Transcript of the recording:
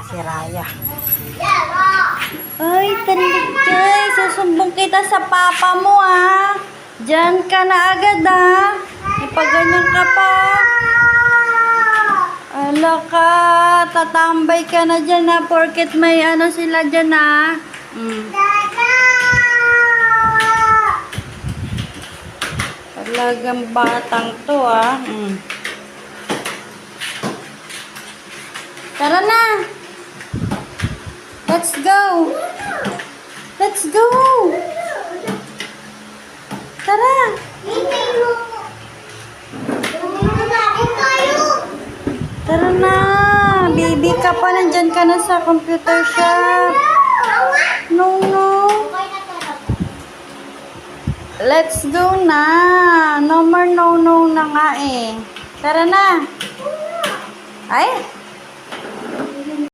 Si Raya. Ay, talikay. Susumbong kita sa papa mo, ah. Diyan ka na agad, ah. Ipaganyan ka pa. Ala ka. Tatambay ka na dyan, ah. Porket may ano sila dyan, ah. Talagang batang to, ah. Tara na. Let's go. Let's go. Tara. Tara na. Baby ka pa. Nandyan ka na sa computer shop. No, no. Let's go na. No more no, no na nga eh. Tara na. Ay.